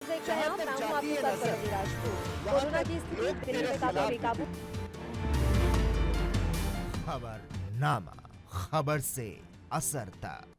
देखते हैं आप, मैं हूं आपके साथ पल्लवी राजपूत। कोरोना की स्थिति दिल्ली में काफी बेकाबू। खबरनामा, खबर से असर तक।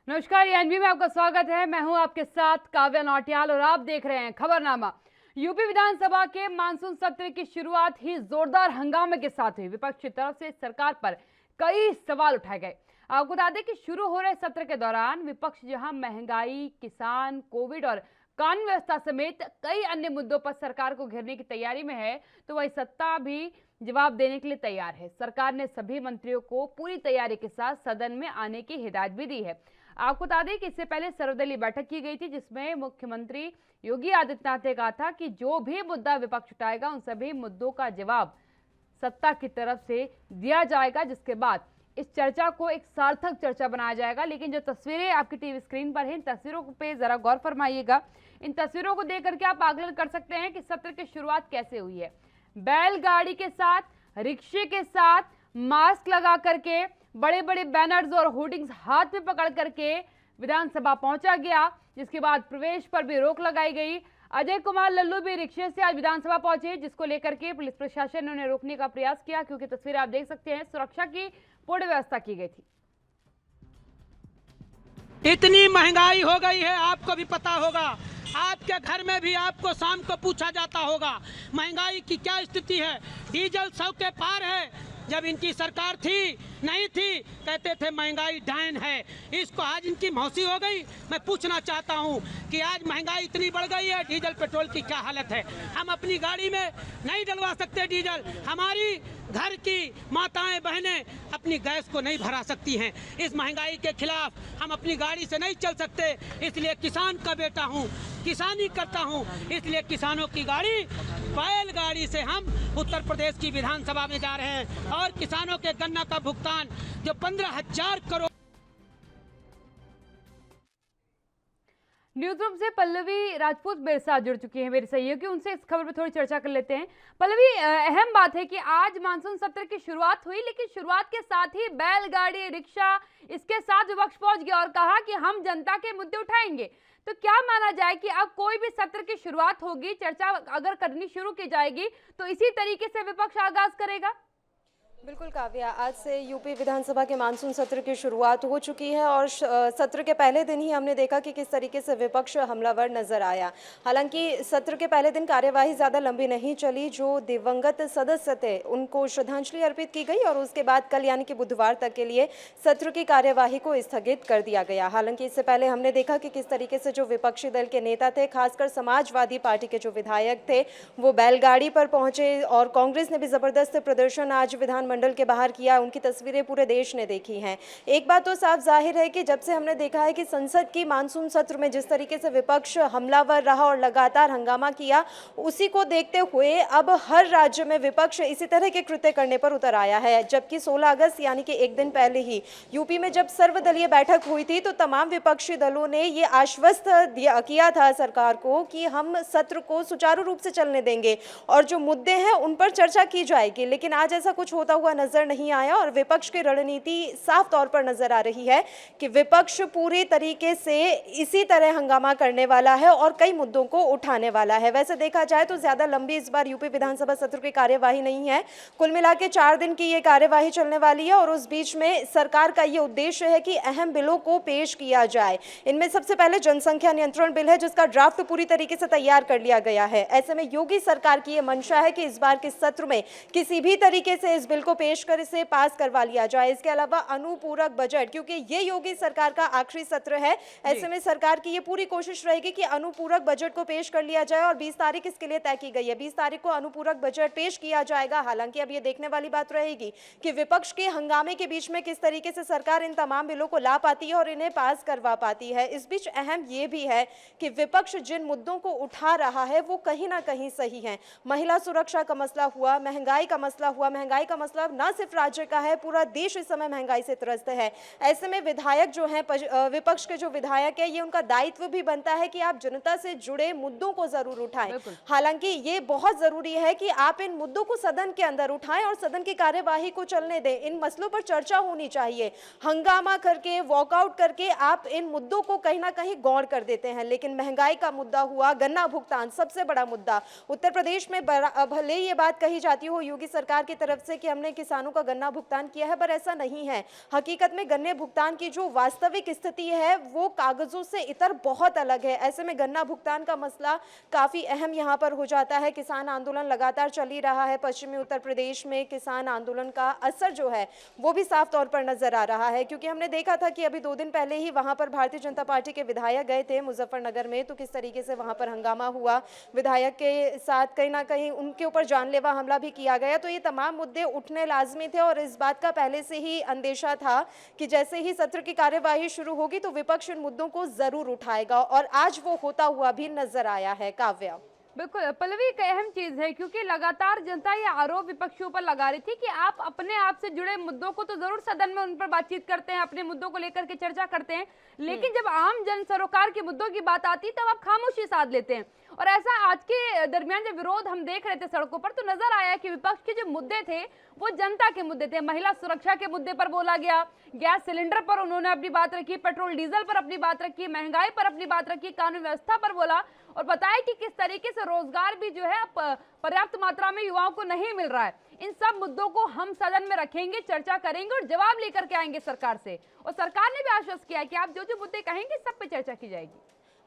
नमस्कार, एनबी में आपका स्वागत है। मैं हूं आपके साथ काव्या नौटियाल और आप देख रहे हैं खबरनामा। यूपी विधानसभा के मानसून सत्र की शुरुआत ही जोरदार हंगामे के साथ हुई। विपक्ष की तरफ से सरकार पर कई सवाल उठाए गए। आपको बता दें कि शुरू हो रहे सत्र के दौरान विपक्ष जहां महंगाई, किसान, कोविड और कानून व्यवस्था समेत कई अन्य मुद्दों पर सरकार को घेरने की तैयारी में है, तो वही सत्ता भी जवाब देने के लिए तैयार है। सरकार ने सभी मंत्रियों को पूरी तैयारी के साथ सदन में आने की हिदायत भी दी है। आपको बता दें कि इससे पहले सर्वदलीय बैठक की गई थी, जिसमें मुख्यमंत्री योगी आदित्यनाथ ने कहा था कि जो भी मुद्दा विपक्ष उठाएगा उन सभी मुद्दों का जवाब सत्ता की तरफ से दिया जाएगा, जिसके बाद इस चर्चा को एक सार्थक चर्चा बनाया जाएगा। लेकिन जो तस्वीरें आपकी टीवी स्क्रीन पर हैं, इन तस्वीरों पे जरा गौर फरमाइएगा। इन तस्वीरों को देख करके आप आकलन कर सकते हैं कि सत्र की शुरुआत कैसे हुई है। बैलगाड़ी के साथ, रिक्शे के साथ, मास्क लगा करके, बड़े बड़े बैनर्स और होर्डिंग्स हाथ में पकड़ करके विधानसभा पहुंचा गया, जिसके बाद प्रवेश पर भी रोक लगाई गई। अजय कुमार लल्लू भी रिक्शे से आज विधानसभा पहुंचे, जिसको लेकर के पुलिस प्रशासन ने उन्हें रोकने का प्रयास किया, क्योंकि तस्वीरें आप देख सकते हैं, सुरक्षा की पूरी व्यवस्था की गई थी। इतनी महंगाई हो गई है, आपको भी पता होगा, आपके घर में भी आपको शाम को पूछा जाता होगा महंगाई की क्या स्थिति है। डीजल 100 के पार है। जब इनकी सरकार थी नहीं थी, कहते थे महंगाई डायन है। इसको आज इनकी मौसी हो गई। मैं पूछना चाहता हूं कि आज महंगाई इतनी बढ़ गई है, डीजल पेट्रोल की क्या हालत है। हम अपनी गाड़ी में नहीं डलवा सकते डीजल, हमारी घर की माताएं बहनें अपनी गैस को नहीं भरा सकती हैं। इस महंगाई के खिलाफ हम अपनी गाड़ी से नहीं चल सकते। इसलिए किसान का बेटा हूं, किसानी करता हूं, इसलिए किसानों की गाड़ी, बैलगाड़ी से हम उत्तर प्रदेश की विधानसभा में जा रहे हैं। और किसानों के गन्ना का भुगतान जो 15,000 करोड़। न्यूज रूम से पल्लवी राजपूत मेरे साथ जुड़ चुकी है, मेरी सहयोगी, उनसे इस खबर पर थोड़ी चर्चा कर लेते हैं। पल्लवी, अहम बात है कि आज मानसून सत्र की शुरुआत हुई, लेकिन शुरुआत के साथ ही बैलगाड़ी, रिक्शा, इसके साथ विपक्ष पहुंच गया और कहा कि हम जनता के मुद्दे उठाएंगे। तो क्या माना जाए कि अब कोई भी सत्र की शुरुआत होगी, चर्चा अगर करनी शुरू की जाएगी, तो इसी तरीके से विपक्ष आगाज करेगा? बिल्कुल काव्या, आज से यूपी विधानसभा के मानसून सत्र की शुरुआत हो चुकी है और सत्र के पहले दिन ही हमने देखा कि किस तरीके से विपक्ष हमलावर नजर आया। हालांकि सत्र के पहले दिन कार्यवाही ज़्यादा लंबी नहीं चली। जो दिवंगत सदस्य थे उनको श्रद्धांजलि अर्पित की गई और उसके बाद कल यानी कि बुधवार तक के लिए सत्र की कार्यवाही को स्थगित कर दिया गया। हालांकि इससे पहले हमने देखा कि किस तरीके से जो विपक्षी दल के नेता थे, खासकर समाजवादी पार्टी के जो विधायक थे, वो बैलगाड़ी पर पहुंचे और कांग्रेस ने भी ज़बरदस्त प्रदर्शन आज विधानमंडल के बाहर किया। उनकी तस्वीरें पूरे देश ने देखी हैं। एक बात तो साफ जाहिर है कि जब से हमने देखा है कि संसद की मानसून सत्र में जिस तरीके से विपक्ष हमलावर रहा और लगातार हंगामा किया, उसी को देखते हुए अब हर राज्य में विपक्ष इसी तरह के कृत्य करने पर उतर आया है। जबकि 16 अगस्त यानी कि एक दिन पहले ही यूपी में जब सर्वदलीय बैठक हुई थी, तो तमाम विपक्षी दलों ने ये आश्वस्त किया था सरकार को कि हम सत्र को सुचारू रूप से चलने देंगे और जो मुद्दे हैं उन पर चर्चा की जाएगी। लेकिन आज ऐसा कुछ होता हुआ नजर नहीं आया और विपक्ष की रणनीति साफ तौर पर नजर आ रही है कि विपक्ष पूरी तरीके से इसी तरह हंगामा करने वाला है और कई मुद्दों को उठाने वाला है। वैसे देखा जाए तो ज्यादा लंबी इस बार यूपी विधानसभा सत्र की कार्यवाही नहीं है। कुल मिला के 4 दिन की ये कार्यवाही चलने वाली है और उस बीच में सरकार का ये उद्देश्य है कि अहम बिलों को पेश किया जाए। इनमें सबसे पहले जनसंख्या नियंत्रण बिल है, जिसका ड्राफ्ट पूरी तरीके से तैयार कर लिया गया है। ऐसे में योगी सरकार की यह मंशा है कि इस बार के सत्र में किसी भी तरीके से इस बिल को पेश कर इसे पास करवा लिया जाए। इसके अलावा अनुपूरक बजट, क्योंकि ये योगी सरकार का आखिरी सत्र है, ऐसे में सरकार की ये पूरी कोशिश रहेगी कि अनुपूरक बजट को पेश कर लिया जाए और 20 तारीख इसके लिए तय की गई है। 20 तारीख को अनुपूरक बजट पेश किया जाएगा। हालांकि अब ये देखने वाली बात रहेगी कि विपक्ष के हंगामे के बीच में किस तरीके से सरकार इन तमाम बिलों को ला पाती है और इन्हें पास करवा पाती है। इस बीच अहम ये भी है कि विपक्ष जिन मुद्दों को उठा रहा है वो कहीं ना कहीं सही है। महिला सुरक्षा का मसला हुआ, महंगाई का मसला हुआ। महंगाई का मसला मतलब ना सिर्फ राज्य का है, पूरा देश इस समय महंगाई से त्रस्त है। ऐसे में विधायक जो हैं, विपक्ष के जो विधायक है, ये उनका दायित्व भी बनता है कि आप जनता से जुड़े मुद्दों को जरूर उठाएं। हालांकि ये बहुत जरूरी है कि आप इन मुद्दों को सदन के अंदर उठाएं और सदन की कार्यवाही को चलने दें। इन मसलों पर चर्चा होनी चाहिए। हंगामा करके, वॉकआउट करके आप इन मुद्दों को कहीं ना कहीं गौर कर देते हैं। लेकिन महंगाई का मुद्दा हुआ, गन्ना भुगतान सबसे बड़ा मुद्दा। उत्तर प्रदेश में भले ये बात कही जाती हो योगी सरकार की तरफ से कि हमने किसानों का गन्ना भुगतान किया है, पर ऐसा नहीं है। हकीकत में गन्ने भुगतान की जो वास्तविक स्थिति है वो कागजों से इतर बहुत अलग है। ऐसे में गन्ना भुगतान का मसला काफी अहम यहाँ पर हो जाता है। किसान आंदोलन लगातार चल ही रहा है। पश्चिमी उत्तर प्रदेश में किसान आंदोलन का असर जो है वो भी साफ तौर पर नजर आ रहा है, क्योंकि हमने देखा था कि अभी 2 दिन पहले ही वहां पर भारतीय जनता पार्टी के विधायक गए थे मुजफ्फरनगर में, तो किस तरीके से वहां पर हंगामा हुआ, विधायक के साथ कहीं ना कहीं उनके ऊपर जानलेवा हमला भी किया गया। तो ये तमाम मुद्दे उठने लाजमी थे और इस बात का पहले से ही अंदेशा था कि जैसे ही सत्र की कार्यवाही शुरू होगी तो विपक्ष इन मुद्दों को जरूर उठाएगा, और आज वो होता हुआ भी नजर आया है। काव्या, बिल्कुल पल्लवी, एक अहम चीज है क्योंकि लगातार जनता ये आरोप विपक्षियों पर लगा रही थी कि आप अपने आप से जुड़े मुद्दों को तो जरूर सदन में उन पर बातचीत करते हैं, अपने मुद्दों को लेकर के चर्चा करते हैं, लेकिन जब आम जन सरोकार के मुद्दों की बात आती है तब आप खामोशी साध लेते हैं। और ऐसा आज के दरमियान जब विरोध हम देख रहे थे सड़कों पर, तो नजर आया कि विपक्ष के जो मुद्दे थे वो जनता के मुद्दे थे। महिला सुरक्षा के मुद्दे पर बोला गया, गैस सिलेंडर पर उन्होंने अपनी बात रखी, पेट्रोल डीजल पर अपनी बात रखी, महंगाई पर अपनी बात रखी, कानून व्यवस्था पर बोला और बताया कि किस तरीके से रोजगार भी जो है पर्याप्त मात्रा में युवाओं को नहीं मिल रहा है। इन सब मुद्दों को हम सदन में रखेंगे, चर्चा करेंगे और जवाब लेकर के आएंगे सरकार से। और सरकार ने भी आश्वस्त किया है कि आप जो जो मुद्दे कहेंगे सब पे चर्चा की जाएगी।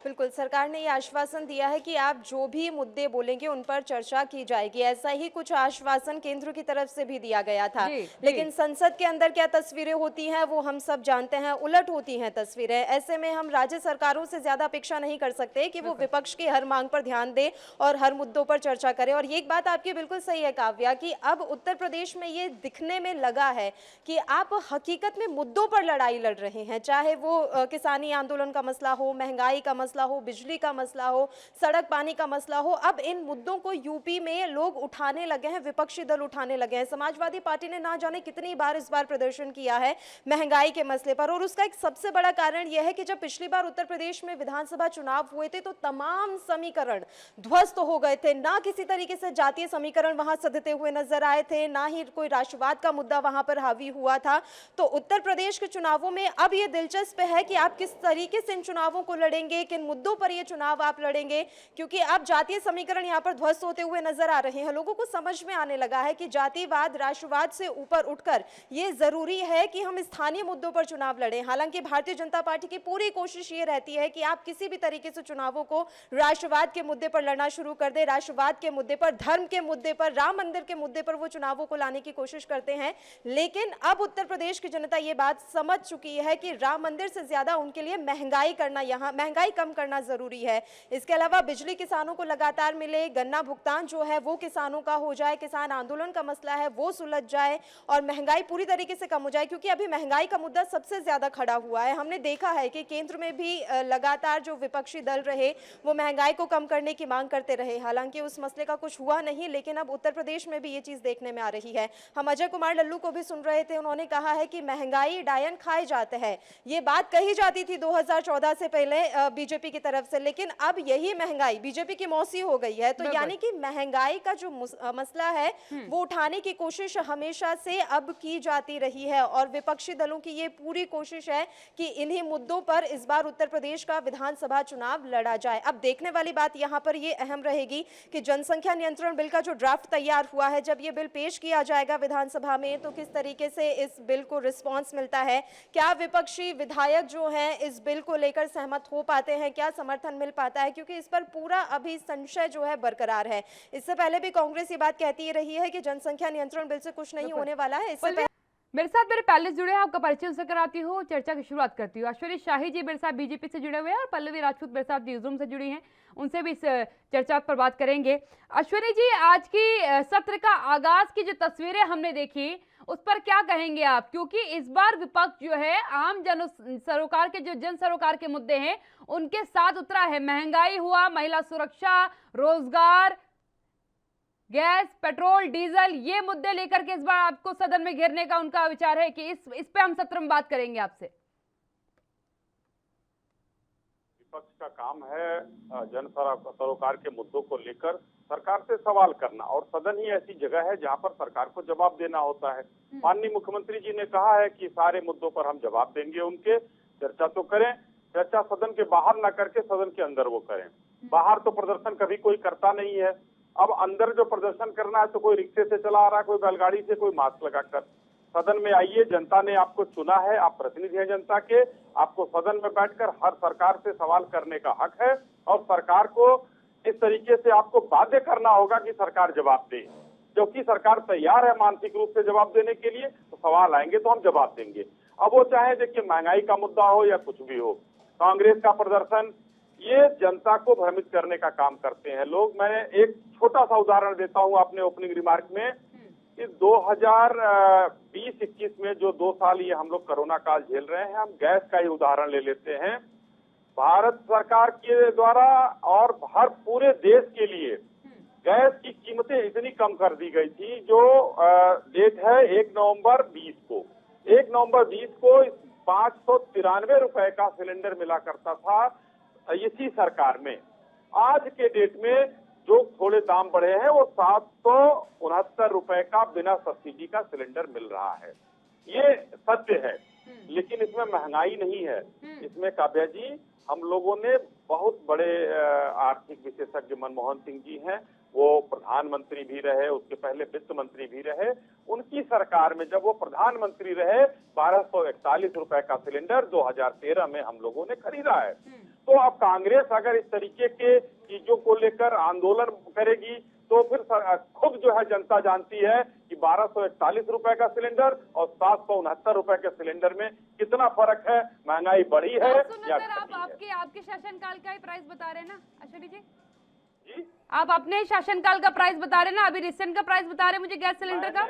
बिल्कुल, सरकार ने ये आश्वासन दिया है कि आप जो भी मुद्दे बोलेंगे उन पर चर्चा की जाएगी। ऐसा ही कुछ आश्वासन केंद्र की तरफ से भी दिया गया था। लेकिन संसद के अंदर क्या तस्वीरें होती हैं वो हम सब जानते हैं, उलट होती हैं तस्वीरें। ऐसे में हम राज्य सरकारों से ज्यादा अपेक्षा नहीं कर सकते कि वो विपक्ष की हर मांग पर ध्यान दे और हर मुद्दों पर चर्चा करे। और ये एक बात आपकी बिल्कुल सही है काव्या कि अब उत्तर प्रदेश में ये दिखने में लगा है कि आप हकीकत में मुद्दों पर लड़ाई लड़ रहे हैं, चाहे वो किसानी आंदोलन का मसला हो, महंगाई का मसला हो, बिजली का मसला हो, सड़क पानी का मसला हो। अब इन मुद्दों को यूपी में लोग उठाने लगे हैं, विपक्षी दल उठाने लगे हैं। समाजवादी पार्टी ने ना जाने कितनी बार इस बार प्रदर्शन किया है महंगाई के मसले पर, और उसका एक सबसे बड़ा कारण यह है कि जब पिछली बार उत्तर प्रदेश में विधानसभा चुनाव हुए थे तो तमाम समीकरण ध्वस्त हो गए थे। ना किसी तरीके से जातीय समीकरण वहां सधते हुए नजर आए थे, ना ही कोई राष्ट्रवाद का मुद्दा वहां पर हावी हुआ था। तो उत्तर प्रदेश के चुनावों में अब यह दिलचस्प है कि आप किस तरीके से इन चुनावों को लड़ेंगे, किन मुद्दों पर ये चुनाव आप लड़ेंगे, क्योंकि अब जातीय समीकरण यहां पर ध्वस्त होते हुए नजर आ रहे हैं। लोगों को समझ में आने लगा है कि जातिवाद राष्ट्रवाद से ऊपर उठकर ये जरूरी है कि हम स्थानीय मुद्दों पर चुनाव लड़ें। हालांकि भारतीय जनता पार्टी की पूरी कोशिश ये रहती है कि आप किसी भी तरीके से चुनावों को राष्ट्रवाद के मुद्दे पर लड़ना शुरू कर दे, राष्ट्रवाद के मुद्दे पर, धर्म के मुद्दे पर, राम मंदिर के मुद्दे पर वो चुनावों को लाने की कोशिश करते हैं। लेकिन अब उत्तर प्रदेश की जनता ये बात समझ चुकी है कि राम मंदिर से ज्यादा उनके लिए महंगाई कम करना जरूरी है। इसके अलावा बिजली किसानों को लगातार मिले, गन्ना भुगतान जो है वो किसानों का हो जाए, किसान आंदोलन का मसला है वो सुलझ जाए और महंगाई पूरी तरीके से कम हो जाए, क्योंकि अभी महंगाई का मुद्दा सबसे ज्यादा खड़ा हुआ है। हमने देखा है कि केंद्र में भी लगातार जो विपक्षी दल रहे वो महंगाई को कम करने की मांग करते रहे। हालांकि उस मसले का कुछ हुआ नहीं, लेकिन अब उत्तर प्रदेश में भी ये चीज देखने में आ रही है। हम अजय कुमार लल्लू को भी सुन रहे थे, उन्होंने कहा है कि महंगाई डायन खाए जाते हैं। ये बात कही जाती थी 2014 से पहले बीजेपी की तरफ से, लेकिन अब यही महंगाई बीजेपी की मौसी हो गई है। तो यानी कि महंगाई का जो मसला है वो उठाने की कोशिश हमेशा से अब की जाती रही है और विपक्षी दलों की ये पूरी कोशिश है कि इन्हीं मुद्दों पर इस बार उत्तर प्रदेश का विधानसभा चुनाव लड़ा जाए। अब देखने वाली बात यहाँ पर ये अहम रहेगी कि जनसंख्या नियंत्रण बिल का जो ड्राफ्ट तैयार हुआ है, जब ये बिल पेश किया जाएगा विधानसभा में तो किस तरीके से इस बिल को रिस्पॉन्स मिलता है, क्या विपक्षी विधायक जो हैं इस बिल को लेकर सहमत हो पाते हैं, क्या समर्थन मिल पाता है, क्योंकि इस पर पूरा अभी संशय जो है बरकरार है। इससे पहले भी कांग्रेस ये बात कहती रही है कि जनसंख्या नियंत्रण बिल से कुछ नहीं होने वाला है। इससे मेरे साथ मेरे पैलेस जुड़े हैं, आपका परिचय उनसे कराती हूँ, चर्चा की शुरुआत करती हूँ। अश्विनी शाही जी मेरे साथ बीजेपी से जुड़े हुए हैं और पल्लवी राजपूत मेरे साथ न्यूज़रूम से जुड़ी हैं, उनसे भी इस चर्चा पर बात करेंगे। अश्विनी जी, आज की सत्र का आगाज की जो तस्वीरें हमने देखी उस पर क्या कहेंगे आप, क्योंकि इस बार विपक्ष जो है आम जन सरोकार के जो जन सरोकार के मुद्दे हैं उनके साथ उतरा है। महंगाई हुआ, महिला सुरक्षा, रोजगार, गैस, पेट्रोल, डीजल, ये मुद्दे लेकर के इस बार आपको सदन में घेरने का उनका विचार है कि इस पे हम सत्र में बात करेंगे आपसे। विपक्ष का काम है जन सरोकार के मुद्दों को लेकर सरकार से सवाल करना, और सदन ही ऐसी जगह है जहां पर सरकार को जवाब देना होता है। माननीय मुख्यमंत्री जी ने कहा है कि सारे मुद्दों पर हम जवाब देंगे, उनके चर्चा तो करें, चर्चा सदन के बाहर ना करके सदन के अंदर वो करें। बाहर तो प्रदर्शन कभी कोई करता नहीं है, अब अंदर जो प्रदर्शन करना है तो कोई रिक्शे से चला आ रहा है, कोई बैलगाड़ी से, कोई मास्क लगाकर। सदन में आइए, जनता ने आपको चुना है, आप प्रतिनिधि हैं जनता के, आपको सदन में बैठकर हर सरकार से सवाल करने का हक है, और सरकार को इस तरीके से आपको बाध्य करना होगा कि सरकार जवाब दे। क्योंकि सरकार तैयार है मानसिक रूप से जवाब देने के लिए, तो सवाल आएंगे तो हम जवाब देंगे। अब वो चाहे देखिए महंगाई का मुद्दा हो या कुछ भी हो, कांग्रेस का प्रदर्शन, ये जनता को भ्रमित करने का काम करते हैं लोग। मैं एक छोटा सा उदाहरण देता हूँ अपने ओपनिंग रिमार्क में कि 2020-21 में जो 2 साल ये हम लोग कोरोना काल झेल रहे हैं, हम गैस का ही उदाहरण ले लेते हैं। भारत सरकार के द्वारा और हर पूरे देश के लिए गैस की कीमतें इतनी कम कर दी गई थी, जो डेट है 1 नवंबर 20 को। 1 नवंबर 20 को 593 रुपए का सिलेंडर मिला करता था इसी सरकार में। आज के डेट में जो थोड़े दाम बढ़े हैं वो 769 रुपए का बिना सब्सिडी का सिलेंडर मिल रहा है। ये सत्य है, लेकिन इसमें महंगाई नहीं है। इसमें काव्या जी, हम लोगों ने बहुत बड़े आर्थिक विशेषज्ञ मनमोहन सिंह जी हैं, वो प्रधानमंत्री भी रहे, उसके पहले वित्त मंत्री भी रहे, उनकी सरकार में जब वो प्रधानमंत्री रहे 1241 रुपए का सिलेंडर 2013 में हम लोगों ने खरीदा है। तो अब कांग्रेस अगर इस तरीके के चीजों को लेकर आंदोलन करेगी तो फिर खुद जो है जनता जानती है कि 1241 रुपए का सिलेंडर और 769 रुपए के सिलेंडर में कितना फर्क है, महंगाई बढ़ी है या घटी है। आपके शासनकाल का ही प्राइस बता रहे हैं ना अश्विनी जी? जी, आप अपने शासनकाल का प्राइस बता रहे हैं ना, अभी रिसेंट का प्राइस बता रहे हैं मुझे गैस सिलेंडर का।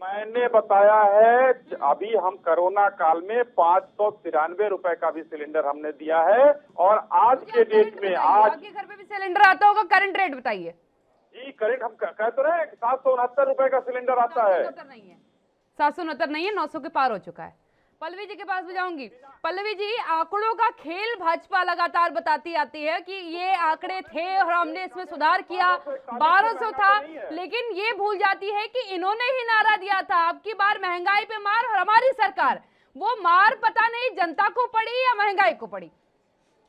मैंने बताया है, अभी हम कोरोना काल में 593 रुपए का भी सिलेंडर हमने दिया है, और आज के डेट में आज आपके घर पे भी सिलेंडर आता होगा, करंट रेट बताइए। जी करेक्ट, हम कहते रहे 769 रुपए का सिलेंडर आता है। 769 नहीं है, 900 के पार हो चुका है। पल्लवी जी के पास भी जाऊंगी। पल्लवी जी, आंकड़ों का खेल भाजपा लगातार बताती आती है कि ये आंकड़े थे और हमने इसमें सुधार किया, 1200 था, लेकिन ये भूल जाती है कि इन्होंने ही नारा दिया था आपकी बार महंगाई पे मार, और हमारी सरकार, वो मार पता नहीं जनता को पड़ी या महंगाई को पड़ी।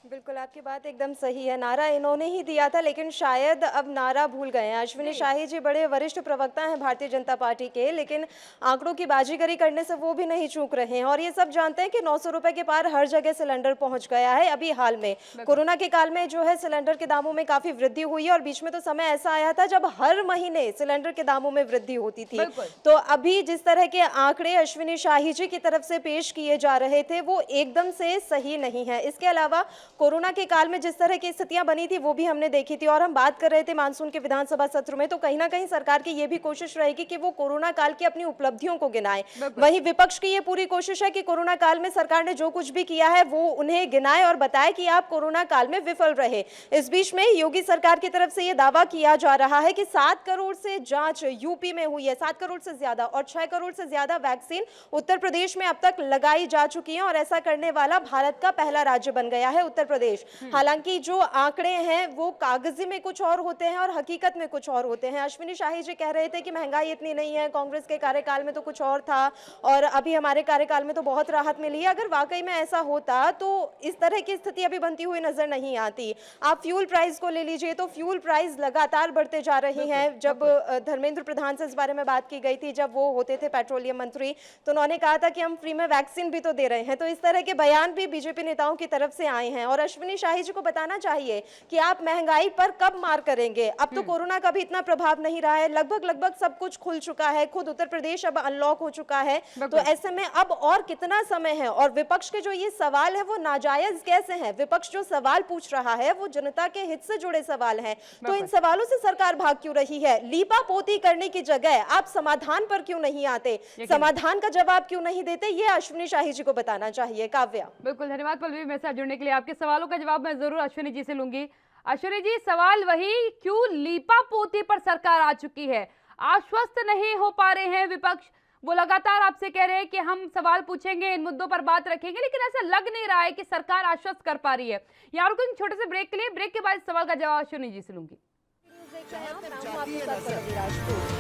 बिल्कुल, आपकी बात एकदम सही है, नारा इन्होंने ही दिया था, लेकिन शायद अब नारा भूल गए हैं। अश्विनी शाही जी बड़े वरिष्ठ प्रवक्ता हैं भारतीय जनता पार्टी के, लेकिन आंकड़ों की बाजीगरी करने से वो भी नहीं चूक रहे हैं, और ये सब जानते हैं कि 900 रुपए के पार हर जगह सिलेंडर पहुंच गया है। अभी हाल में कोरोना के काल में जो है सिलेंडर के दामों में काफी वृद्धि हुई है, और बीच में तो समय ऐसा आया था जब हर महीने सिलेंडर के दामों में वृद्धि होती थी। तो अभी जिस तरह के आंकड़े अश्विनी शाही जी की तरफ से पेश किए जा रहे थे वो एकदम से सही नहीं है। इसके अलावा कोरोना के काल में जिस तरह की स्थितियां बनी थी वो भी हमने देखी थी, और हम बात कर रहे थे मानसून के विधानसभा सत्र में, तो कहीं ना कहीं सरकार की ये भी कोशिश रहेगी कि वो कोरोना काल की अपनी उपलब्धियों को गिनाए। वहीं विपक्ष की ये पूरी कोशिश है कि कोरोना काल में सरकार ने जो कुछ भी किया है वो उन्हें गिनाए और बताए कि आप कोरोना काल में विफल रहे। इस बीच में योगी सरकार की तरफ से ये दावा किया जा रहा है कि 7 करोड़ से जांच यूपी में हुई है, 7 करोड़ से ज्यादा, और 6 करोड़ से ज्यादा वैक्सीन उत्तर प्रदेश में अब तक लगाई जा चुकी है, और ऐसा करने वाला भारत का पहला राज्य बन गया है उत्तर प्रदेश। हालांकि जो आंकड़े हैं वो कागजी में कुछ और होते हैं और हकीकत में कुछ और होते हैं। अश्विनी शाही जी कह रहे थे कि महंगाई इतनी नहीं है, कांग्रेस के कार्यकाल में तो कुछ और था और अभी हमारे कार्यकाल में तो बहुत राहत मिली है। अगर वाकई में ऐसा होता तो इस तरह की स्थिति अभी बनती हुई नजर नहीं आती। आप फ्यूल प्राइस को ले लीजिए तो फ्यूल प्राइस लगातार बढ़ते जा रही हैं। जब धर्मेंद्र प्रधान से इस बारे में बात की गई थी, जब वो होते थे पेट्रोलियम मंत्री, तो उन्होंने कहा था कि हम फ्री में वैक्सीन भी तो दे रहे हैं। तो इस तरह के बयान भी बीजेपी नेताओं की तरफ से आए हैं, और अश्विनी शाही जी को बताना चाहिए कि आप महंगाई पर कब मार करेंगे। अब तो कोरोना का भी इतना प्रभाव नहीं रहा है, लगभग सब कुछ खुल चुका है, खुद उत्तर प्रदेश अब अनलॉक हो चुका है, तो ऐसे में अब और कितना समय है। और विपक्ष के जो ये सवाल है वो नाजायज कैसे हैं? विपक्ष जो सवाल पूछ रहा है वो जनता के हित से जुड़े सवाल हैं, तो इन सवालों से सरकार भाग क्यों रही है? लीपा पोती करने की जगह आप समाधान पर क्यों नहीं आते, समाधान का जवाब क्यों नहीं देते, ये अश्विनी शाही जी को बताना चाहिए। काव्या, बिल्कुल, धन्यवाद पल्लवी मेरे साथ जुड़ने के लिए। आपके सवालों का जवाब मैं जरूर अश्विनी जी से लूंगी। ऐश्वर्या जी, सवाल वही, क्यों लीपा पोती पर सरकार आ चुकी है? आश्वस्त नहीं हो पा रहे हैं विपक्ष। वो लगातार आपसे कह रहे हैं कि हम सवाल पूछेंगे, इन मुद्दों पर बात रखेंगे, लेकिन ऐसा लग नहीं रहा है कि सरकार आश्वस्त कर पा रही है। यहाँ रुकेंगे छोटे से ब्रेक के लिए। ब्रेक के बाद इस सवाल का जवाब ऐश्वर्या जी से लूंगी।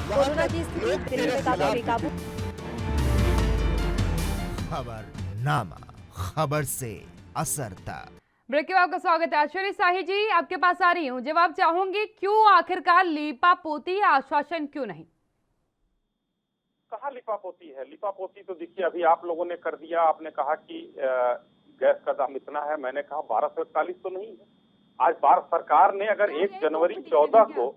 कोरोना की स्थिति दिल्ली में काफी बेकाबू। खबरनामा, खबर से असर तक। ब्रेक के बाद आपका स्वागत है। ऐश्वर्या शाही जी, आपके पास आ रही हूँ, जवाब चाहूंगी, क्यों आखिरकार लीपा पोती, आश्वासन क्यों नहीं? कहाँ लिपापोती है? लिपापोती तो देखिए अभी आप लोगों ने कर दिया। आपने कहा कि गैस का दाम इतना है, मैंने कहा 1241 तो नहीं है। आज भारत सरकार ने अगर 1 जनवरी 14 को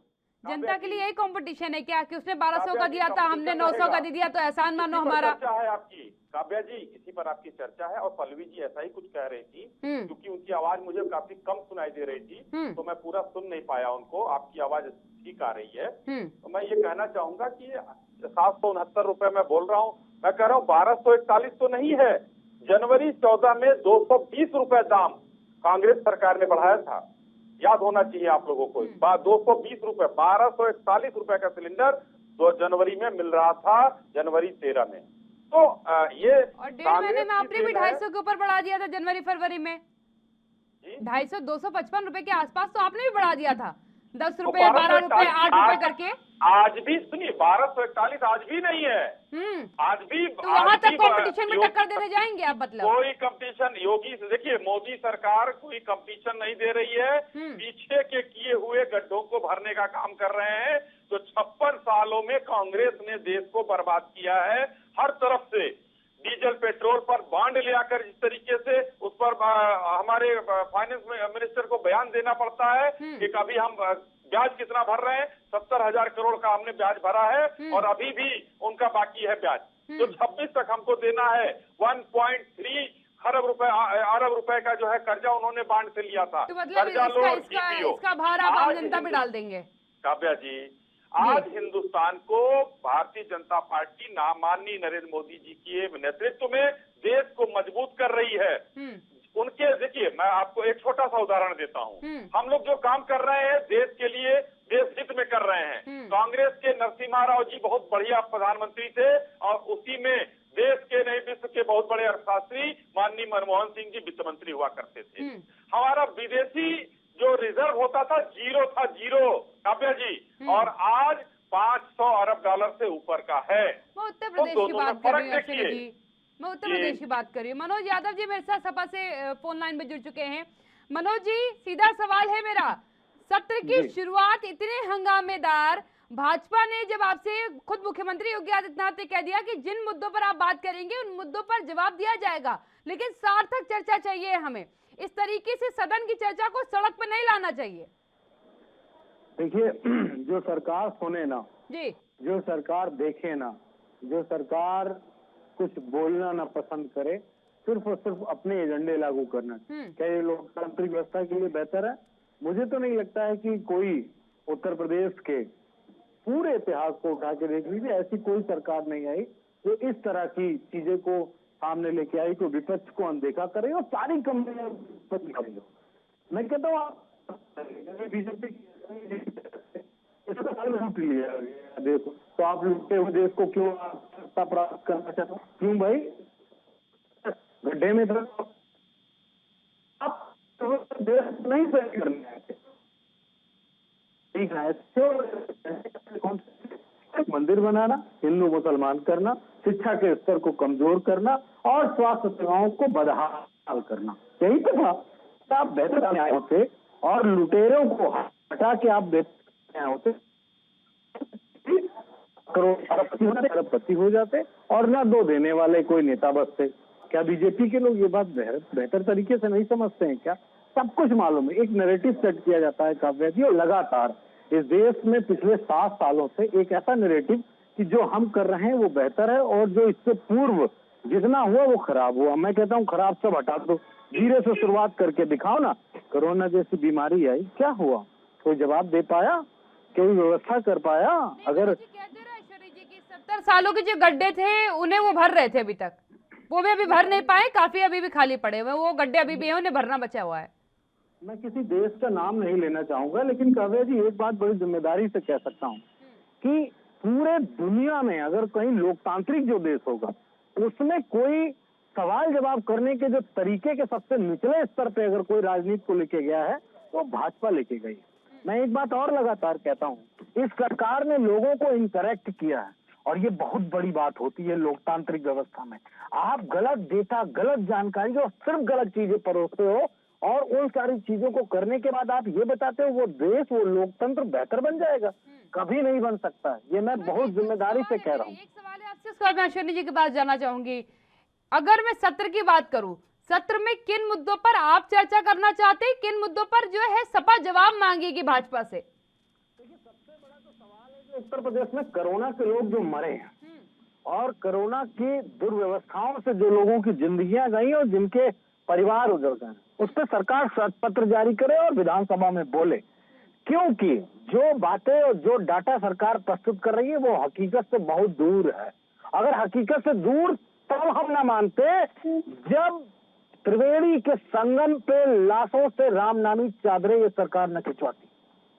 जनता के लिए यही कंपटीशन है क्या कि उसने 1200 का दिया था, हमने 900 का दे दिया, तो एहसान मानो हमारा? चर्चा है आपकी काव्या जी, इसी पर आपकी चर्चा है। और पल्लवी जी ऐसा ही कुछ कह रही थी, क्योंकि उनकी आवाज मुझे काफी कम सुनाई दे रही थी, तो मैं पूरा सुन नहीं पाया उनको। आपकी आवाज ठीक आ रही है। तो मैं ये कहना चाहूंगा कि 769 रुपए मैं बोल रहा हूँ, मैं कह रहा हूँ 1241 तो नहीं है। जनवरी 14 में 220 रुपए दाम कांग्रेस सरकार ने बढ़ाया था, याद होना चाहिए आप लोगों को। 220 रुपए, 1241 रुपए का सिलेंडर 2 जनवरी में मिल रहा था, जनवरी 13 में। तो ये और 1.5 महीने में आपने भी 250 के ऊपर बढ़ा दिया था जनवरी फरवरी में। 250, 255 रुपए के आसपास तो आपने भी बढ़ा दिया था, 10 रुपए, 12 रुपए, 8 रुपए करके। आज भी सुनिए, 1241 आज भी नहीं है। आज भी तो वहां तक कंपटीशन में टक्कर देने जाएंगे आप? मतलब कोई कंपटीशन, योगी से देखिए, मोदी सरकार कोई कंपटीशन नहीं दे रही है। पीछे के किए हुए गड्ढों को भरने का काम कर रहे हैं। तो 56 सालों में कांग्रेस ने देश को बर्बाद किया है हर तरफ से। डीजल पेट्रोल पर बॉन्ड ले आकर जिस तरीके से उस पर हमारे फाइनेंस मिनिस्टर को बयान देना पड़ता है कि कभी हम ब्याज कितना भर रहे हैं, 70,000 करोड़ का हमने ब्याज भरा है और अभी भी उनका बाकी है ब्याज। तो 26 तक हमको देना है। 1.3 अरब रुपए का जो है कर्जा उन्होंने बांड से लिया था। तो मतलब इसका भार आप आम जनता पे डाल देंगे? काव्या जी, आज हिंदुस्तान को भारतीय जनता पार्टी माननीय नरेंद्र मोदी जी के नेतृत्व में देश को मजबूत कर रही है। उनके देखिए, मैं आपको एक छोटा सा उदाहरण देता हूँ। हम लोग जो काम कर रहे हैं देश के लिए, देश हित में कर रहे हैं। कांग्रेस के नरसिम्हा राव जी बहुत बढ़िया प्रधानमंत्री थे और उसी में देश के नहीं विश्व के बहुत बड़े अर्थशास्त्री माननीय मनमोहन सिंह जी वित्त मंत्री हुआ करते थे। हमारा विदेशी जो रिजर्व होता था जीरो था, जीरो, काव्या जी, और आज 500 अरब डॉलर से ऊपर का है। मैं उत्तर प्रदेश की बात कर रही हूँ ऐश्वर्या जी, मैं उत्तर प्रदेश की बात कर रही हूँ। मनोज यादव जी मेरे साथ सपा से फोन लाइन में जुड़ चुके हैं। मनोज जी, सीधा सवाल है मेरा, सत्र की शुरुआत इतने हंगामेदार, भाजपा ने जब आपसे खुद मुख्यमंत्री योगी आदित्यनाथ ने कह दिया कि जिन मुद्दों पर आप बात करेंगे उन मुद्दों पर जवाब दिया जाएगा, लेकिन सार्थक चर्चा चाहिए हमें, इस तरीके से सदन की चर्चा को सड़क पर नहीं लाना चाहिए। देखिए, जो सरकार सुने ना जी, जो सरकार देखे ना, जो सरकार कुछ बोलना ना पसंद करे, सिर्फ और सिर्फ अपने एजेंडे लागू करना, क्या ये लोकतांत्रिक व्यवस्था के लिए बेहतर है? मुझे तो नहीं लगता है कि कोई उत्तर प्रदेश के पूरे इतिहास को उठा के देख लीजिए, ऐसी कोई सरकार नहीं आई जो इस तरह की चीजें को सामने लेके आई, तो विपक्ष को अनदेखा करे और सारी कंपनियां करेंगे। मैं कहता हूँ आप बीजेपी लूट लिया देखो, तो आप लूटे हुए देश को क्यों सत्ता प्राप्त करना चाहते हो? क्यों भाई? गड्ढे में आप देश नहीं सही करने आते, ठीक है? मंदिर बनाना, हिंदू मुसलमान करना, शिक्षा के स्तर को कमजोर करना और स्वास्थ्य सेवाओं को बदहाल करना, यही तो था। आप बेहतर आए होते और लुटेरों को हटा के आप बेहतर आए होते, अरबपति हो जाते और ना दो देने वाले कोई नेता बसते। क्या बीजेपी के लोग ये बात बेहतर तरीके से नहीं समझते हैं क्या? सब कुछ मालूम है। एक नैरेटिव सेट किया जाता है काव्या जी, और लगातार इस देश में पिछले 7 सालों से एक ऐसा नैरेटिव कि जो हम कर रहे हैं वो बेहतर है और जो इससे पूर्व जितना हुआ वो खराब हुआ। मैं कहता हूँ खराब सब हटा दो, धीरे से शुरुआत करके दिखाओ ना। कोरोना जैसी बीमारी आई, क्या हुआ? कोई जवाब दे पाया? कोई व्यवस्था कर पाया? अगर 70 सालों के जो गड्ढे थे उन्हें वो भर रहे थे, अभी तक वो भी अभी भर नहीं पाए, काफी अभी भी खाली पड़े हुए, वो गड्ढे अभी भी हैं, उन्हें भरना बचा हुआ है। मैं किसी देश का नाम नहीं लेना चाहूंगा, लेकिन काव्या जी एक बात बड़ी जिम्मेदारी से कह सकता हूँ कि पूरे दुनिया में अगर कहीं लोकतांत्रिक जो देश होगा उसमें कोई सवाल जवाब करने के जो तरीके के सबसे निचले स्तर पे अगर कोई राजनीति को लेके गया है तो भाजपा लेके गई है। मैं एक बात और लगातार कहता हूँ, इस सरकार ने लोगों को इनकरेक्ट किया है और ये बहुत बड़ी बात होती है लोकतांत्रिक व्यवस्था में। आप गलत डेटा, गलत जानकारी और सिर्फ गलत चीजें परोसते हो और उन सारी चीजों को करने के बाद आप ये बताते हो वो देश, वो लोकतंत्र बेहतर बन जाएगा, कभी नहीं बन सकता। ये मैं बहुत जिम्मेदारी से कह रहा हूँ। एक सवाल है आपसे, उसके बाद मैं अश्विनी जी के पास जाना चाहूंगी। अगर मैं सत्र की बात करूं, सत्र में किन मुद्दों पर आप चर्चा करना चाहते हैं, किन मुद्दों पर जो है सपा जवाब मांगेगी भाजपा से? देखिए, सबसे बड़ा तो सवाल है कि उत्तर प्रदेश में कोरोना के लोग जो मरे हैं और कोरोना की दुर्व्यवस्थाओं से जो लोगों की जिंदगियां गई और जिनके परिवार उजड़ गए, उस पर सरकार श्वेत पत्र जारी करे और विधानसभा में बोले, क्योंकि जो बातें और जो डाटा सरकार प्रस्तुत कर रही है वो हकीकत से बहुत दूर है। अगर हकीकत से दूर तब हम ना मानते जब त्रिवेणी के संगम पे लाशों से रामनामी चादरें ये सरकार न खिंचवाती,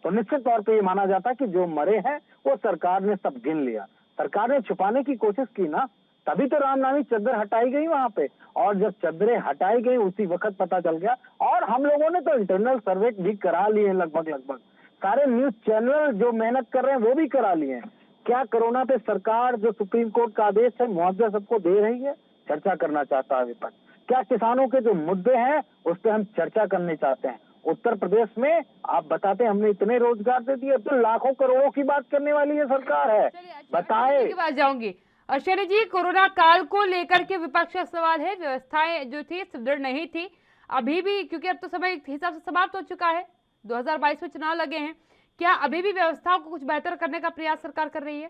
तो निश्चित तौर पे ये माना जाता कि जो मरे हैं वो सरकार ने सब गिन लिया। सरकार ने छुपाने की कोशिश की ना, तभी तो रामनामी चादर हटाई गई वहां पे, और जब चादरें हटाई गई उसी वक्त पता चल गया। और हम लोगों ने तो इंटरनल सर्वे भी करा लिए हैं, लगभग सारे न्यूज चैनल जो मेहनत कर रहे हैं वो भी करा लिए हैं। क्या कोरोना पे सरकार जो सुप्रीम कोर्ट का आदेश है मुआवजा सबको दे रही है? चर्चा करना चाहता है विपक्ष। क्या किसानों के जो मुद्दे हैं उस पर हम चर्चा करने चाहते हैं? उत्तर प्रदेश में आप बताते हैं हमने इतने रोजगार दे दिए, तो लाखों करोड़ों की बात करने वाली ये सरकार है। बताए की बात जाऊंगी अश्विनी जी, कोरोना काल को लेकर के विपक्ष का सवाल है, व्यवस्थाएं जो थी सुदृढ़ नहीं थी अभी भी, क्योंकि अब तो समय एक हिसाब से समाप्त हो चुका है, 2022 में चुनाव लगे हैं, क्या अभी भी व्यवस्थाओं को कुछ बेहतर करने का प्रयास सरकार कर रही है?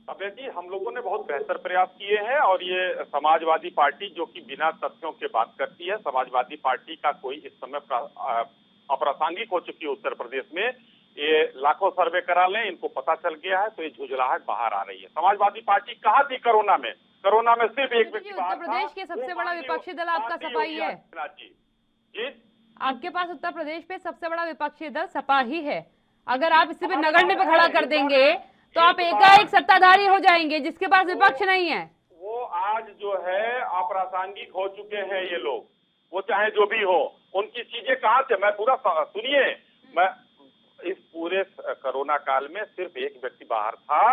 अभय जी, हम लोगों ने बहुत बेहतर प्रयास किए हैं और ये समाजवादी पार्टी जो कि बिना तथ्यों के बात करती है, समाजवादी पार्टी का कोई इस समय अप्रासंगिक हो चुकी है उत्तर प्रदेश में। ये लाखों सर्वे करा लें, इनको पता चल गया है, तो ये झुंझलाहट बाहर आ रही है। समाजवादी पार्टी कहाँ थी कोरोना में? कोरोना में सिर्फ एक व्यक्ति बाहर था। उत्तर प्रदेश के सबसे बड़ा विपक्षी दल आपका सपा ही है जी, आपके पास उत्तर प्रदेश पे सबसे बड़ा विपक्षी दल सपा ही है। अगर आप इसी पे नगण्य पे खड़ा कर देंगे तो आप एकाएक सत्ताधारी हो जाएंगे, जिसके पास विपक्ष नहीं है। वो आज जो है अप्रासंगिक हो चुके हैं ये लोग, वो चाहे जो भी हो, उनकी चीजें कहाँ से, मैं पूरा सुनिए, मैं इस पूरे कोरोना काल में सिर्फ एक व्यक्ति बाहर था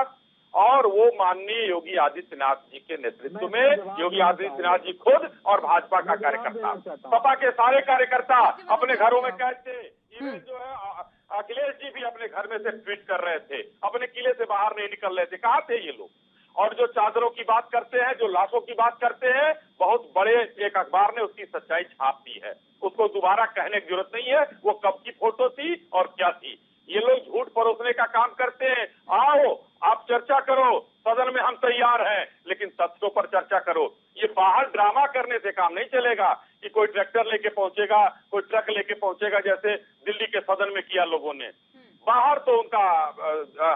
और वो माननीय योगी आदित्यनाथ जी के नेतृत्व में, योगी आदित्यनाथ जी खुद और भाजपा का कार्यकर्ता, सपा के सारे कार्यकर्ता अपने घरों में कैद थे। इवन जो है अखिलेश जी भी अपने घर में से ट्वीट कर रहे थे, अपने किले से बाहर नहीं निकल रहे थे। कहाँ थे ये लोग? और जो चादरों की बात करते हैं, जो लाशों की बात करते हैं, बहुत बड़े एक अखबार ने उसकी सच्चाई छाप दी है, उसको दोबारा कहने की जरूरत नहीं है वो कब की फोटो थी और क्या थी। ये लोग झूठ परोसने का काम करते हैं। आओ आप चर्चा करो, सदन में हम तैयार हैं, लेकिन तथ्यों पर चर्चा करो। ये बाहर ड्रामा करने से काम नहीं चलेगा कि कोई ट्रैक्टर लेके पहुंचेगा, कोई ट्रक लेके पहुंचेगा, जैसे दिल्ली के सदन में किया लोगों ने। बाहर तो उनका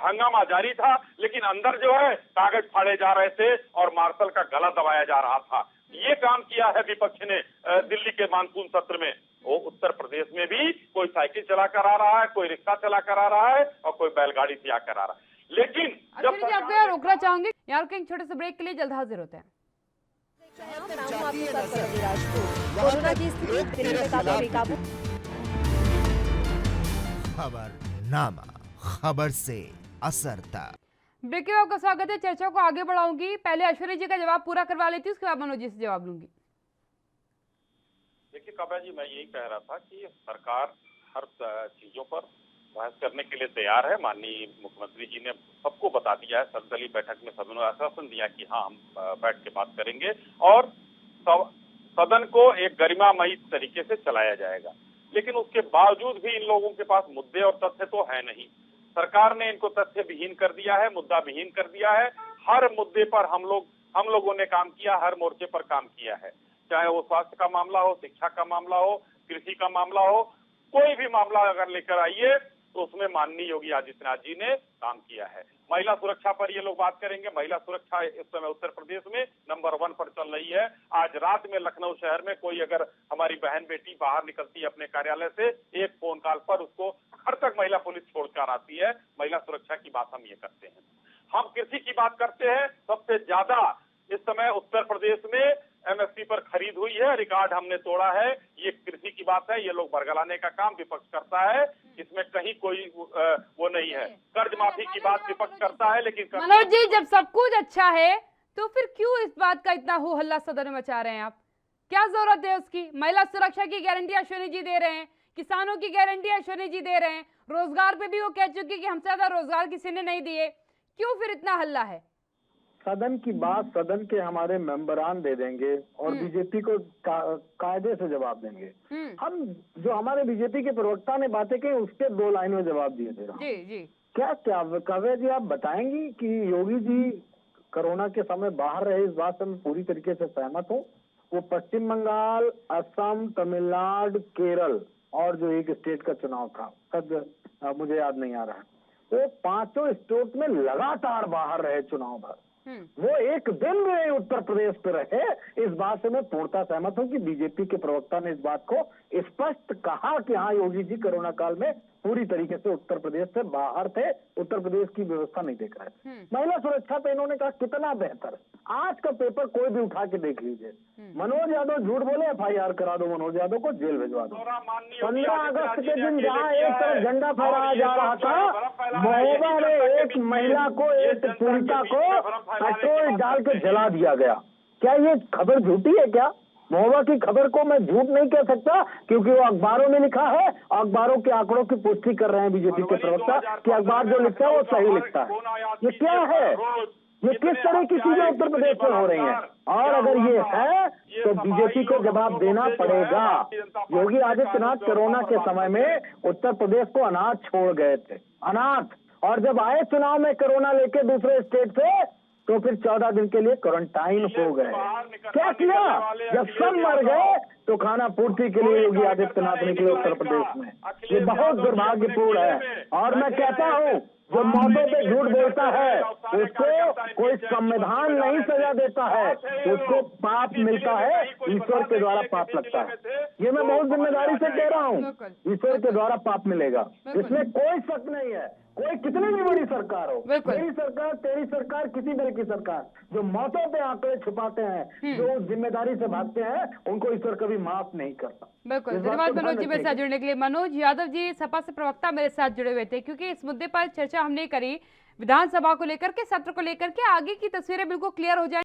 हंगामा जारी था, लेकिन अंदर जो है कागज फाड़े जा रहे थे और मार्शल का गला दबाया जा रहा था। ये काम किया है विपक्ष ने दिल्ली के मानसून सत्र में। वो उत्तर प्रदेश में भी कोई साइकिल चला कर आ रहा है, कोई रिक्शा चला कर आ रहा है और कोई बैलगाड़ी से आकर आ रहा है। लेकिन जब आपको यहाँ रोकना चाहूंगी, यहाँ रुकेंगे छोटे से ब्रेक के लिए, जल्द हाजिर होते हैं। कोरोना की स्थिति दिल्ली में काफी बेकाबू। खबरनामा, खबर से असर तक। ब्रेक के बाद आपका स्वागत है। चर्चा को आगे बढ़ाऊंगी, पहले अश्विनी जी का जवाब पूरा करवा लेती हूँ, उसके बाद मनोज जी से जवाब लूंगी। देखिए काव्या जी, मैं यही कह रहा था कि सरकार हर चीजों पर बहस करने के लिए तैयार है। माननीय मुख्यमंत्री जी ने सबको बता दिया है, सर्वदलीय बैठक में सभी ने आश्वासन दिया कि हाँ हम बैठ के बात करेंगे और सदन को एक गरिमामयी तरीके से चलाया जाएगा। लेकिन उसके बावजूद भी इन लोगों के पास मुद्दे और तथ्य तो है नहीं। सरकार ने इनको तथ्य विहीन कर दिया है, मुद्दा विहीन कर दिया है। हर मुद्दे पर हम लोगों ने काम किया, हर मोर्चे पर काम किया है, चाहे वो स्वास्थ्य का मामला हो, शिक्षा का मामला हो, कृषि का मामला हो, कोई भी मामला अगर लेकर आइए तो उसमें माननीय योगी आदित्यनाथ जी ने काम किया है। महिला सुरक्षा पर ये लोग बात करेंगे। महिला सुरक्षा इस समय उत्तर प्रदेश में नंबर 1 पर चल रही है। आज रात में लखनऊ शहर में कोई अगर हमारी बहन बेटी बाहर निकलती है अपने कार्यालय से, एक फोन कॉल पर उसको घर तक महिला पुलिस छोड़कर आती है। महिला सुरक्षा की बात हम ये करते हैं। हम कृषि की बात करते हैं। सबसे ज्यादा इस समय उत्तर प्रदेश में एमएसपी पर खरीद हुई है, रिकॉर्ड हमने तोड़ा है। ये कृषि की बात है। ये लोग बरगलाने का काम विपक्ष करता है, इसमें कहीं कोई वो नहीं है। कर्ज माफी की बात विपक्ष करता है, लेकिन मनोज जी, जब सब कुछ अच्छा है तो फिर क्यों इस बात का इतना हो हल्ला सदन में मचा रहे हैं आप? क्या जरूरत है उसकी? महिला सुरक्षा की गारंटी अश्विनी जी दे रहे हैं, किसानों की गारंटी अश्विनी जी दे रहे हैं, रोजगार पे भी वो कह चुकी कि हमसे ज्यादा रोजगार किसी ने नहीं दिए। क्यों फिर इतना हल्ला है? सदन की बात सदन के हमारे मेंबरान दे देंगे और बीजेपी को कायदे से जवाब देंगे। हम जो हमारे बीजेपी के प्रवक्ता ने बातें की उसके 2 लाइन में जवाब दिए थे। जी जी। क्या काव्या जी आप बताएंगी कि योगी जी कोरोना के समय बाहर रहे, इस बात से मैं पूरी तरीके से सहमत हूँ। वो पश्चिम बंगाल, असम, तमिलनाडु, केरल और जो एक स्टेट का चुनाव था, सब मुझे याद नहीं आ रहा, वो 5 स्टेट में लगातार बाहर रहे चुनाव भर। वो एक दिन में उत्तर प्रदेश पे रहे। इस बात से मैं पूर्णतः सहमत हूं कि बीजेपी के प्रवक्ता ने इस बात को स्पष्ट कहा कि हाँ, योगी जी कोरोना काल में पूरी तरीके से उत्तर प्रदेश से बाहर थे, उत्तर प्रदेश की व्यवस्था नहीं देख रहे थे। महिला सुरक्षा पे इन्होंने कहा कितना बेहतर। आज का पेपर कोई भी उठा के देख लीजिए। मनोज यादव झूठ बोले, FIR करा दो, मनोज यादव को जेल भिजवा दो। 15 अगस्त के दिन जहाँ एक तरफ झंडा फहराया जा रहा था, महोबा में एक महिला को, एक पीड़िता को पेट्रोल डाल के जला दिया गया। क्या ये खबर झूठी है? क्या महोबा की खबर को मैं झूठ नहीं कह सकता, क्योंकि वो अखबारों में लिखा है। अखबारों के आंकड़ों की पुष्टि कर रहे हैं बीजेपी के प्रवक्ता कि अखबार जो लिखता है वो सही लिखता है। ये क्या है? ये किस तरह की चीजें उत्तर प्रदेश में हो रही हैं? और अगर ये है तो बीजेपी को जवाब देना पड़ेगा। योगी आदित्यनाथ कोरोना के समय में उत्तर प्रदेश को अनाथ छोड़ गए थे, अनाथ। और जब आए चुनाव में कोरोना लेके दूसरे स्टेट से, तो फिर 14 दिन के लिए क्वारंटाइन हो गए। क्या किया? जब सब मर गए तो खाना पूर्ति के लिए योगी आदित्यनाथ निकले उत्तर प्रदेश में। ये बहुत दुर्भाग्यपूर्ण है। और मैं कहता हूँ, जो मौतों पे झूठ बोलता है उसको कोई संविधान नहीं सजा देता है, उसको पाप मिलता है, ईश्वर के द्वारा पाप लगता है। ये मैं बहुत जिम्मेदारी से कह रहा हूँ, ईश्वर के द्वारा पाप मिलेगा, इसमें कोई शक नहीं है। कोई कितनी भी बड़ी सरकार हो, मेरी सरकार, तेरी सरकार, किसी तरह की सरकार, जो मौतों पे आंकड़े छुपाते हैं, जो जिम्मेदारी से भागते हैं, उनको ईश्वर कभी माफ नहीं करता। बिल्कुल, धन्यवाद मनोज जी मेरे साथ जुड़ने के लिए। मनोज यादव जी सपा से प्रवक्ता मेरे साथ जुड़े हुए थे, क्योंकि इस मुद्दे पर चर्चा हमने करी विधानसभा को लेकर के, सत्र को लेकर के। आगे की तस्वीरें बिल्कुल क्लियर हो जाए।